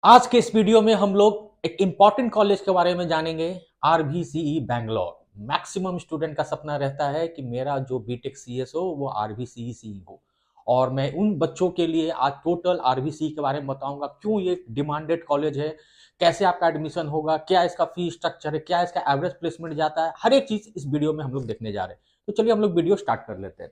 आज के इस वीडियो में हम लोग एक इम्पॉर्टेंट कॉलेज के बारे में जानेंगे। आरबीसीई बैंगलोर। मैक्सिमम स्टूडेंट का सपना रहता है कि मेरा जो बीटेक सीएस हो वो आरबीसीई से ही हो। और मैं उन बच्चों के लिए आज टोटल आरबीसीई के बारे में बताऊंगा, क्यों ये डिमांडेड कॉलेज है, कैसे आपका एडमिशन होगा, क्या इसका फी स्ट्रक्चर है, क्या इसका एवरेज प्लेसमेंट जाता है, हर एक चीज इस वीडियो में हम लोग देखने जा रहे हैं। तो चलिए हम लोग वीडियो स्टार्ट कर लेते हैं।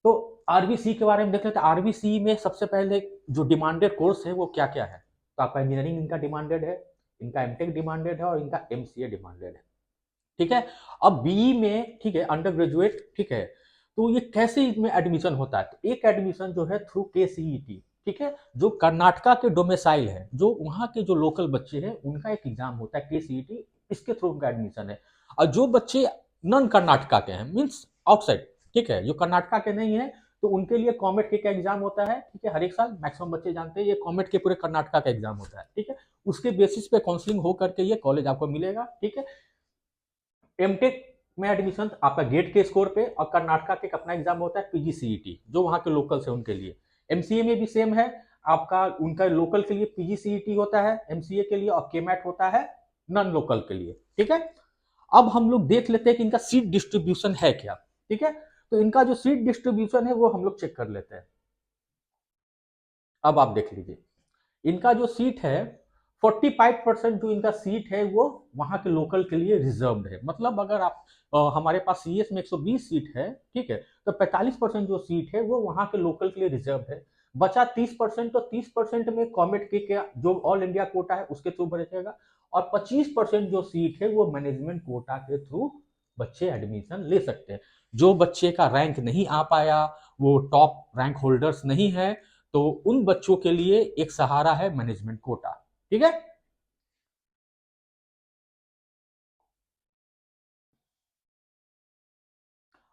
तो आरबीसी के बारे में देख लेते हैं। आरबीसी में सबसे पहले जो डिमांडेड कोर्स है वो क्या क्या है। तो आपका इंजीनियरिंग इनका डिमांडेड है, इनका एमटेक डिमांडेड है और इनका एमसीए डिमांडेड है। ठीक है। अब बीई में ठीक है, अंडर ग्रेजुएट ठीक है। तो ये कैसे इसमें एडमिशन होता है, तो एक एडमिशन जो है थ्रू के सीईटी। ठीक है। जो कर्नाटका के डोमेसाइल है, जो वहाँ के जो लोकल बच्चे हैं उनका एक एग्जाम होता है के सीईटी, इसके थ्रू उनका एडमिशन है। और जो बच्चे नॉन कर्नाटका के हैं, मीन्स आउटसाइड, ठीक है, जो कर्नाटका के नहीं है, तो उनके लिए कॉमेट के का एग्जाम होता है। ठीक है, हर एक साल मैक्सिमम बच्चे जानते हैं ये कॉमेट के पूरे कर्नाटका का एग्जाम होता है। ठीक है। उसके बेसिस पे काउंसलिंग हो करके ये कॉलेज आपको मिलेगा। ठीक है। एमटेक में एडमिशन आपका गेट के स्कोर पे, और कर्नाटका के अपना एग्जाम होता है पीजीसीईटी, जो वहाँ के लोकल्स है उनके लिए। एमसीए में भी सेम है, आपका उनका लोकल के लिए पीजीसीईटी होता है एमसीए के लिए, और केमैट होता है नॉन लोकल के लिए। ठीक है। अब हम लोग देख लेते हैं कि इनका सीट डिस्ट्रीब्यूशन है क्या। ठीक है। तो इनका जो सीट डिस्ट्रीब्यूशन है वो हम लोग चेक कर लेते हैं। अब आप देख लीजिए, इनका जो सीट है 45% जो इनका सीट है वो वहां के लोकल के लिए रिजर्व्ड है। मतलब अगर आप हमारे पास सीएस में 120 सीट है, ठीक है, तो 45% जो सीट है वो वहां के लोकल के लिए रिजर्व है। बचा 30%, तो 30% में कॉमेट के क्या जो ऑल इंडिया कोटा है उसके थ्रू बचेगा। और 25% जो सीट है वो मैनेजमेंट कोटा के थ्रू बच्चे एडमिशन ले सकते हैं। जो बच्चे का रैंक नहीं आ पाया, वो टॉप रैंक होल्डर्स नहीं है, तो उन बच्चों के लिए एक सहारा है मैनेजमेंट कोटा। ठीक है।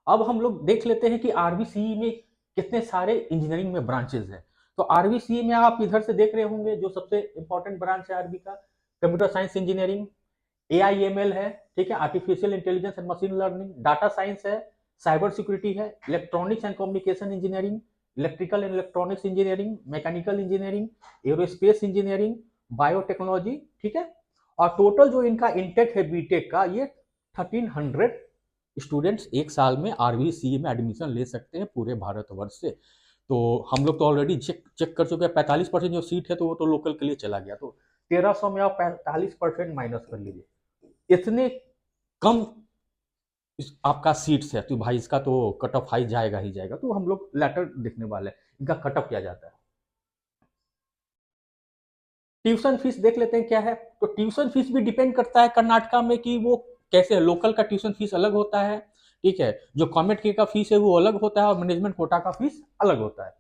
अब हम लोग देख लेते हैं कि आरबीसीई में कितने सारे इंजीनियरिंग में ब्रांचेस हैं। तो आरबीसीई में आप इधर से देख रहे होंगे जो सबसे इंपॉर्टेंट ब्रांच है आरबी का, कंप्यूटर साइंस इंजीनियरिंग, एआईएमएल है, ठीक है, artificial intelligence and machine learning, data science है, साइबर सिक्योरिटी है, electronics and communication engineering, electrical and electronics engineering, mechanical engineering, aerospace engineering, biotechnology. ठीक है। और टोटल जो इनका इंटेक है बीटेक का, ये 1300 स्टूडेंट्स एक साल में आरबीसीई में एडमिशन ले सकते हैं पूरे भारतवर्ष से। तो हम लोग तो ऑलरेडी चेक चेक कर चुके हैं, 45% जो सीट है तो वो तो लोकल के लिए चला गया। तो 1300 में आप 45% माइनस कर लीजिए, इतने कम आपका सीट्स है, तो भाई इसका तो कट ऑफ हाई जाएगा ही जाएगा। तो हम लोग लेटर देखने वाले हैं इनका कट ऑफ किया जाता है। ट्यूशन फीस देख लेते हैं क्या है। तो ट्यूशन फीस भी डिपेंड करता है कर्नाटका में कि वो कैसे है। लोकल का ट्यूशन फीस अलग होता है, ठीक है, जो कॉमेट के का फीस है वो अलग होता है, और मैनेजमेंट कोटा का फीस अलग होता है।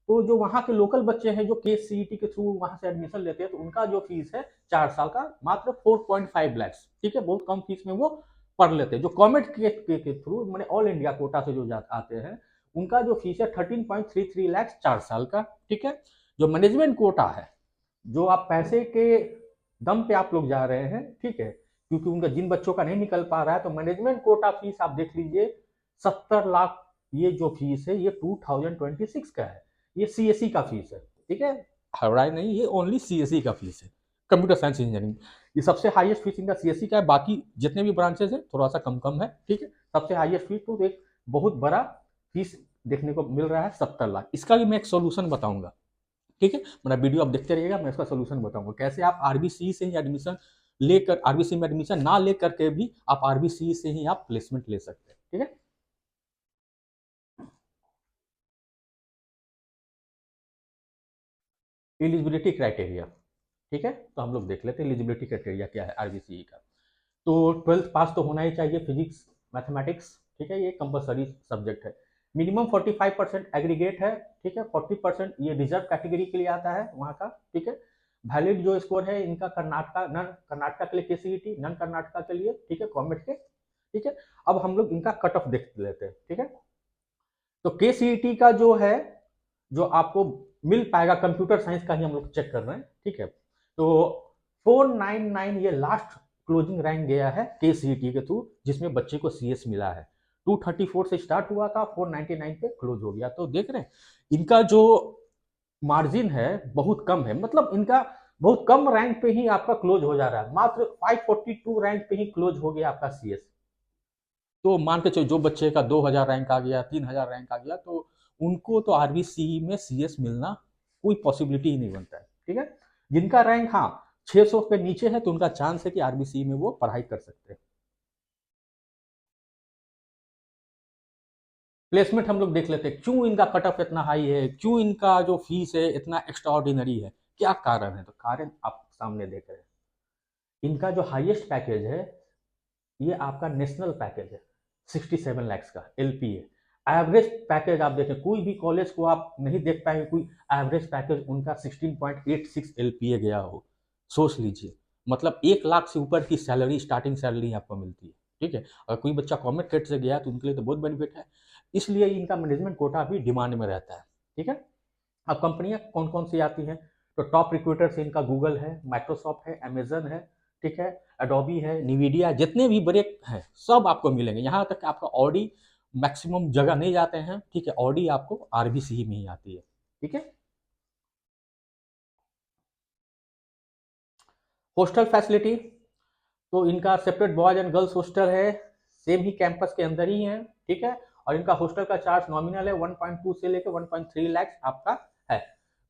तो जो वहाँ के लोकल बच्चे हैं जो के सीईटी के थ्रू वहाँ से एडमिशन लेते हैं, तो उनका जो फीस है 4 साल का मात्र 4.5 लाख। ठीक है, बहुत कम फीस में वो पढ़ लेते हैं। जो कॉमेट के थ्रू मैंने ऑल इंडिया कोटा से जो आते हैं, उनका जो फीस है 13.33 लाख 4 साल का। ठीक है। जो मैनेजमेंट कोटा है, जो आप पैसे के दम पे आप लोग जा रहे हैं, ठीक है, क्योंकि उनका जिन बच्चों का नहीं निकल पा रहा है, तो मैनेजमेंट कोटा फीस आप देख लीजिए 70 लाख। ये जो फीस है ये 2026 का है। ये सीएससी का फीस है। ठीक है, हवाई नहीं, ये ओनली सीएससी का फीस है, कंप्यूटर साइंस इंजीनियरिंग। ये सबसे हाईएस्ट फीस इनका सीएससी का है, बाकी जितने भी ब्रांचेस है थोड़ा सा कम कम है। ठीक है, सबसे हाईएस्ट फीस तो एक बहुत बड़ा फीस देखने को मिल रहा है 70 लाख। इसका भी मैं एक सोल्यूशन बताऊंगा। ठीक है, मेरा वीडियो आप देखते रहिएगा, मैं इसका सोल्यूशन बताऊंगा कैसे आप आरबीसी से ही एडमिशन लेकर, आरबीसी में एडमिशन ना लेकर के भी आप आरबीसी से ही आप प्लेसमेंट ले सकते हैं। ठीक है। एलिजिबिलिटी क्राइटेरिया, ठीक है, तो हम लोग देख लेते हैं एलिजिबिलिटी क्राइटेरिया क्या है आरबीसी का। तो 12th पास तो होना ही चाहिए, फिजिक्स मैथमेटिक्स, ठीक है, ये कंपलसरी सब्जेक्ट है। मिनिमम 45% एग्रीगेट है। ठीक है, 40% ये रिजर्व कैटेगरी के लिए आता है वहाँ का। ठीक है। वैलिड जो स्कोर है इनका कर्नाटका, नन कर्नाटका के लिए केसीईटी, नन कर्नाटका के लिए, ठीक है, कॉमेट के। ठीक है। अब हम लोग इनका कट ऑफ देख लेते हैं। ठीक है। तो केसीईटी का जो है, जो आपको मिल पाएगा, कंप्यूटर साइंस का ही हम लोग चेक कर रहे हैं। ठीक है। तो 499 ये लास्ट क्लोजिंग रैंक गया है के सीईटी के थ्रू, जिसमें बच्चे को सीएस मिला है। 234 से स्टार्ट हुआ था, 499 पे क्लोज हो गया। तो देख रहे हैं इनका जो मार्जिन है बहुत कम है। मतलब इनका बहुत कम रैंक पे ही आपका क्लोज हो जा रहा है, मात्र 542 रैंक पे ही क्लोज हो गया आपका सीएस। तो मान के चलो जो बच्चे का 2000 रैंक आ गया, 3000 रैंक आ गया, तो उनको तो आरबीसीई में सीएस मिलना कोई पॉसिबिलिटी ही नहीं बनता है। ठीक है, जिनका रैंक हाँ 600 के नीचे है तो उनका चांस है कि आरबीसीई में वो पढ़ाई कर सकते हैं। प्लेसमेंट हम लोग देख लेते हैं, क्यों इनका कट ऑफ इतना हाई है, क्यों इनका जो फीस है इतना एक्स्ट्रा ऑर्डिनरी है, क्या कारण है? तो कारण आप सामने देख रहे हैं, इनका जो हाईएस्ट पैकेज है ये आपका नेशनल पैकेज है, 67 लैक्स का एलपीए। एवरेज पैकेज आप देखें, कोई भी कॉलेज को आप नहीं देख पाएंगे कोई एवरेज पैकेज उनका 16.86 एलपीए गया हो। सोच लीजिए, मतलब 1 लाख से ऊपर की सैलरी, स्टार्टिंग सैलरी आपको मिलती है। ठीक है, अगर कोई बच्चा कॉमर्स ट्रेड से गया तो उनके लिए तो बहुत बेनिफिट है, इसलिए इनका मैनेजमेंट कोटा भी डिमांड में रहता है। ठीक है, अब कंपनियां कौन कौन सी आती हैं, तो टॉप रिक्रूटर्स इनका गूगल है, माइक्रोसॉफ्ट है, अमेजन है, ठीक है, एडोबी है, निविडिया, जितने भी बड़े हैं सब आपको मिलेंगे। यहाँ तक कि आपका ऑडी मैक्सिमम जगह नहीं जाते हैं। ठीक है, ऑडी आपको आरबीसी में ही आती है। ठीक है, हॉस्टल फैसिलिटी तो इनका separate boys and girls hostel है, सेम ही कैंपस के अंदर ही है। ठीक है, और इनका हॉस्टल का चार्ज नॉमिनल है 1.2 से लेकर 1.3 लाख आपका है।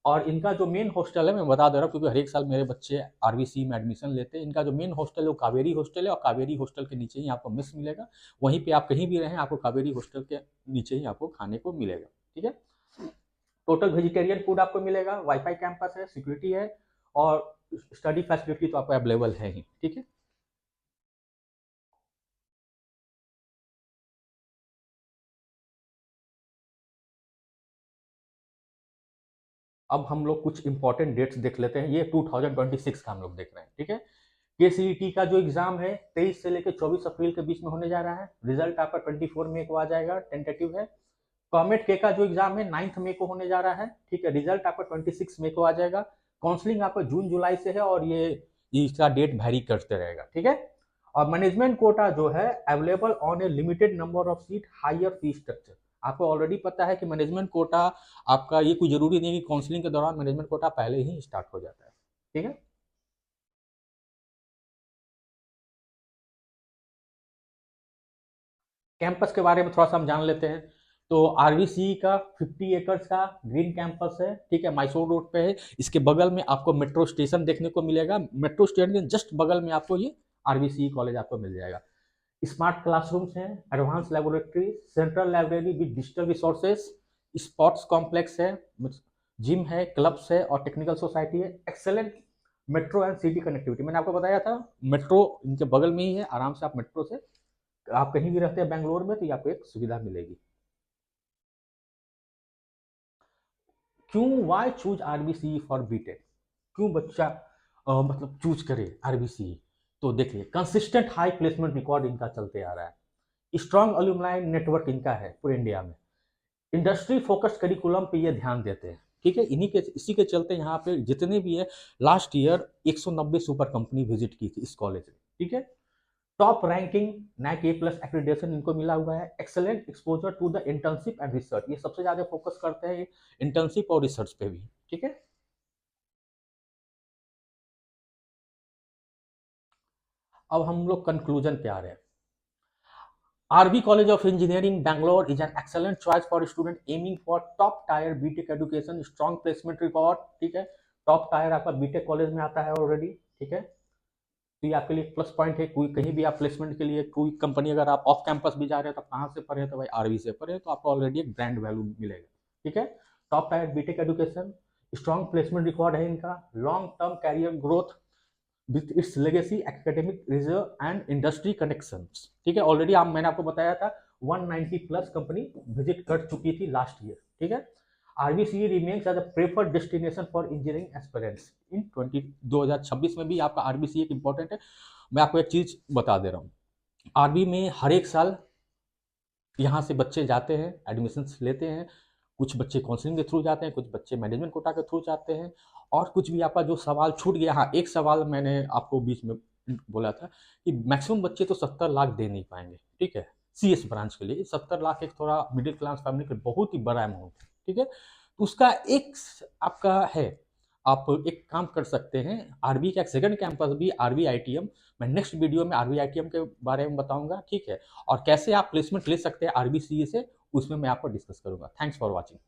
और इनका जो मेन हॉस्टल है मैं बता दे रहा हूँ, क्योंकि हर एक साल मेरे बच्चे आरबीसी में एडमिशन लेते हैं। इनका जो मेन हॉस्टल है वो कावेरी हॉस्टल है, और कावेरी हॉस्टल के नीचे ही आपको मेस मिलेगा। वहीं पे आप कहीं भी रहें आपको कावेरी हॉस्टल के नीचे ही आपको खाने को मिलेगा। ठीक है, टोटल वेजिटेरियन फूड आपको मिलेगा, वाईफाई कैंपस है, सिक्योरिटी है, और स्टडी फैसिलिटी तो आपको अवेलेबल है ही। ठीक है, अब हम लोग कुछ इंपॉर्टेंट डेट्स देख लेते हैं, ये 2026 का हम लोग देख रहे हैं। ठीक है, केसीईटी का जो एग्जाम है 23 से लेकर 24 अप्रैल के बीच में होने जा रहा है। रिजल्ट आपका 24 मई को आ जाएगा, टेंटेटिव है। कॉमेट के का जो एग्जाम है 9 मई को होने जा रहा है। ठीक है, रिजल्ट आपका 26 मई को आ जाएगा। काउंसलिंग आपका जून जुलाई से है, और ये इसका डेट वैरी करते रहेगा। ठीक है, और मैनेजमेंट कोटा जो है available on a limited number of seat, higher fee structure. आपको ऑलरेडी पता है कि मैनेजमेंट कोटा आपका, ये कोई जरूरी नहीं कि काउंसलिंग के दौरान मैनेजमेंट कोटा पहले ही स्टार्ट हो जाता है। ठीक है, कैंपस के बारे में थोड़ा सा हम जान लेते हैं। तो आरवीसी का 50 एकर्स का ग्रीन कैंपस है। ठीक है, मैसूर रोड पे है। इसके बगल में आपको मेट्रो स्टेशन देखने को मिलेगा, मेट्रो स्टेशन के जस्ट बगल में आपको ये आरवीसी कॉलेज आपको मिल जाएगा। स्मार्ट क्लासरूम्स हैं, advance laboratory, central library with digital resources, sports complex है, जिम है, क्लब्स है, और टेक्निकल सोसाइटी है। Excellent metro and city connectivity, मैंने आपको बताया था मेट्रो इनके बगल में ही है, आराम से आप मेट्रो से, आप कहीं भी रहते हैं बैंगलोर में तो ये आपको एक सुविधा मिलेगी। क्यों, why choose RBC for BTech, क्यों बच्चा मतलब चूज करे आरबीसी? तो देखिए, कंसिस्टेंट हाई प्लेसमेंट रिकॉर्ड इनका चलते आ रहा है, स्ट्रॉन्ग अलुमनाई नेटवर्क इनका है पूरे इंडिया में, इंडस्ट्री फोकस्ड करिकुलम पे ये ध्यान देते हैं। ठीक है, इन्हीं के इसी के चलते यहाँ पे जितने भी है, last year 190 super company visit की थी इस कॉलेज में। ठीक है, top ranking NAAC A plus accreditation इनको मिला हुआ है, excellent exposure to the internship and research, ये सबसे ज्यादा फोकस करते हैं इंटर्नशिप और रिसर्च पे भी। ठीक है, अब हम लोग कंक्लूजन पे आ रहे हैं। RB college of engineering Bangalore is an excellent choice for student aiming for top tier BTech education, strong placement record. ठीक है, टॉप टायर आपका बीटेक कॉलेज में आता है ऑलरेडी। ठीक है, तो ये आपके लिए प्लस पॉइंट है, कोई कहीं भी आप प्लेसमेंट के लिए कोई कंपनी, अगर आप ऑफ कैंपस भी जा रहे हैं तो कहाँ से पढ़े, तो भाई आरबी से पढ़े, तो आपको ऑलरेडी एक ब्रांड वैल्यू मिलेगा। ठीक है, top tier BTech education, strong placement record है इनका, long term career growth with its legacy, academic reserve and industry connections. ठीक है, ऑलरेडी आप, मैंने आपको बताया था 190 प्लस कंपनी विजिट कर चुकी थी लास्ट ईयर। ठीक है, RBCE remains as a preferred destination for engineering aspirants in 2026 में भी आपका आरबीसीई एक इंपॉर्टेंट है। मैं आपको एक चीज बता दे रहा हूँ, आरबी में हर एक साल यहाँ से बच्चे जाते हैं, एडमिशन लेते हैं। कुछ बच्चे काउंसलिंग के थ्रू जाते हैं, कुछ बच्चे मैनेजमेंट कोटा के थ्रू जाते हैं। और कुछ भी आपका जो सवाल छूट गया, हाँ एक सवाल मैंने आपको बीच में बोला था कि मैक्सिमम बच्चे तो 70 लाख दे नहीं पाएंगे। ठीक है, सीएस ब्रांच के लिए 70 लाख एक थोड़ा मिडिल क्लास फैमिली के बहुत ही बड़ा अमाउंट है। ठीक है, तो उसका एक आपका है आप एक काम कर सकते हैं, आरबी का एक सेकंड कैंपस भी आरबी आईटीएम, मैं नेक्स्ट वीडियो में आरबी आईटीएम के बारे में बताऊंगा, ठीक है, और कैसे आप प्लेसमेंट ले सकते हैं आरबी सीई से, उसमें मैं आपको डिस्कस करूंगा। Thanks for watching.